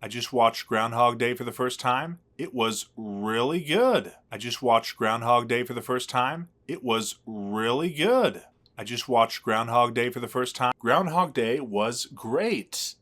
I just watched Groundhog Day for the first time. It was really good. I just watched Groundhog Day for the first time. It was really good. I just watched Groundhog Day for the first time. Groundhog Day was great.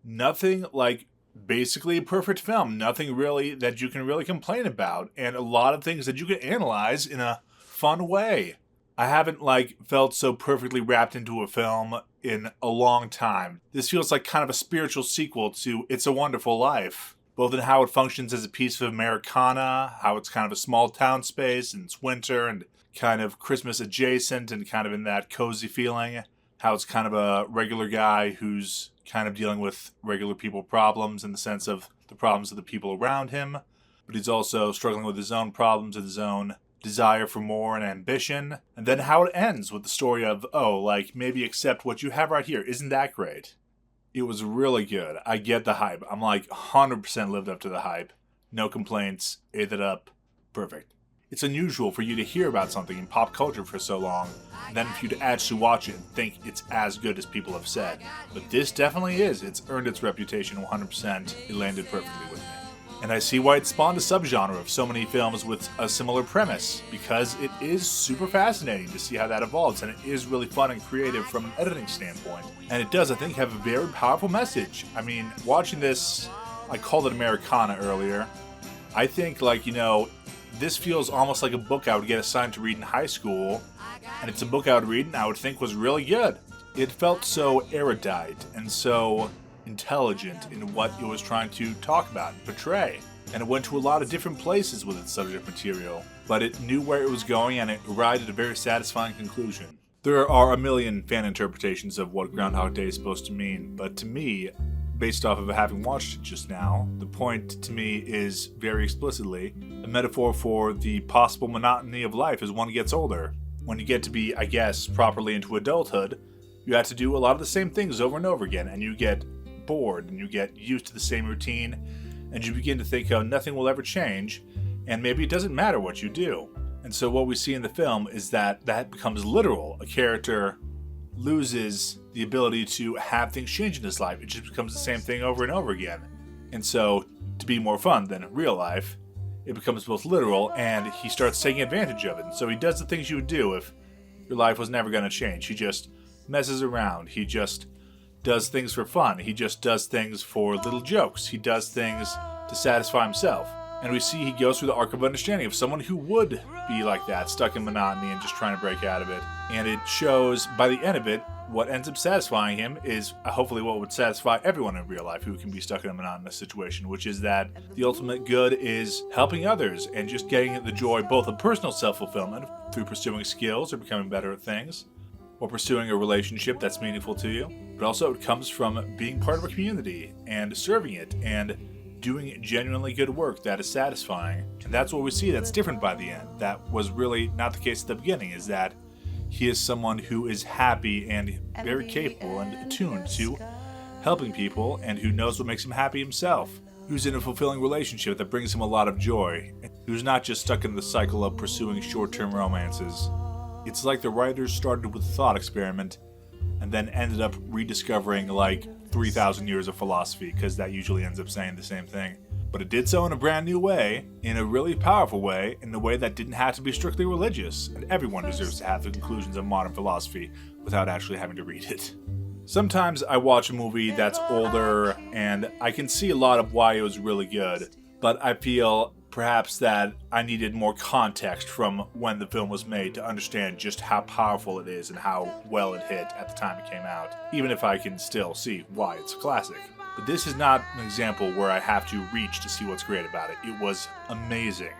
Nothing like basically a perfect film. Nothing really that you can really complain about. And a lot of things that you can analyze in a fun way. I haven't felt so perfectly wrapped into a film in a long time. This feels like kind of a spiritual sequel to It's a Wonderful Life. Both in how it functions as a piece of Americana, how it's kind of a small town space and it's winter and kind of Christmas adjacent and kind of in that cozy feeling. How it's kind of a regular guy who's kind of dealing with regular people problems in the sense of the problems of the people around him. But he's also struggling with his own problems and his own desire for more and ambition. And then how it ends with the story of, maybe accept what you have right here. Isn't that great? It was really good. I get the hype. I'm 100% lived up to the hype. No complaints. Ate it up. Perfect. It's unusual for you to hear about something in pop culture for so long, and then for you to actually watch it and think it's as good as people have said. But this definitely is. It's earned its reputation 100%. It landed perfectly with me. And I see why it spawned a subgenre of so many films with a similar premise, because it is super fascinating to see how that evolves, and it is really fun and creative from an editing standpoint. And it does, I think, have a very powerful message. I mean, watching this, I called it Americana earlier. I think, this feels almost like a book I would get assigned to read in high school, and it's a book I would read and I would think was really good. It felt so erudite and so intelligent in what it was trying to talk about and portray. And it went to a lot of different places with its subject material, but it knew where it was going and it arrived at a very satisfying conclusion. There are a million fan interpretations of what Groundhog Day is supposed to mean, but to me, based off of having watched it just now, the point to me is very explicitly a metaphor for the possible monotony of life as one gets older. When you get to be, I guess, properly into adulthood, you have to do a lot of the same things over and over again, and you get bored and you get used to the same routine and you begin to think how nothing will ever change and maybe it doesn't matter what you do. And so what we see in the film is that becomes literal. A character loses the ability to have things change in his life. It just becomes the same thing over and over again. And so to be more fun than real life, it becomes both literal and he starts taking advantage of it. And so he does the things you would do if your life was never going to change. He just messes around. He just does things for fun. He just does things for little jokes. He does things to satisfy himself. And we see he goes through the arc of understanding of someone who would be like that, stuck in monotony and just trying to break out of it. And it shows, by the end of it, what ends up satisfying him is hopefully what would satisfy everyone in real life who can be stuck in a monotonous situation, which is that the ultimate good is helping others and just getting the joy both of personal self-fulfillment through pursuing skills or becoming better at things, or pursuing a relationship that's meaningful to you, but also it comes from being part of a community and serving it and doing genuinely good work that is satisfying. And that's what we see that's different by the end. That was really not the case at the beginning, is that he is someone who is happy and very capable and attuned to helping people and who knows what makes him happy himself, who's in a fulfilling relationship that brings him a lot of joy, who's not just stuck in the cycle of pursuing short-term romances. It's like the writers started with a thought experiment and then ended up rediscovering 3,000 years of philosophy, because that usually ends up saying the same thing. But it did so in a brand new way, in a really powerful way, in a way that didn't have to be strictly religious, and everyone deserves to have the conclusions of modern philosophy without actually having to read it. Sometimes I watch a movie that's older, and I can see a lot of why it was really good, but I feel perhaps that I needed more context from when the film was made to understand just how powerful it is and how well it hit at the time it came out, even if I can still see why it's a classic. But this is not an example where I have to reach to see what's great about it. It was amazing.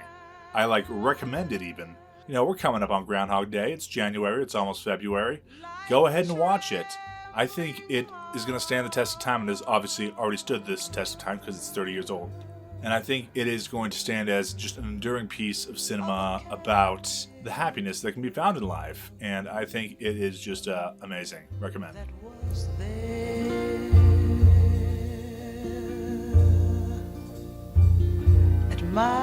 I recommend it even. We're coming up on Groundhog Day. It's January. It's almost February. Go ahead and watch it. I think it is going to stand the test of time and has obviously already stood this test of time because it's 30 years old. And I think it is going to stand as just an enduring piece of cinema about the happiness that can be found in life. And I think it is just amazing. Recommend. At my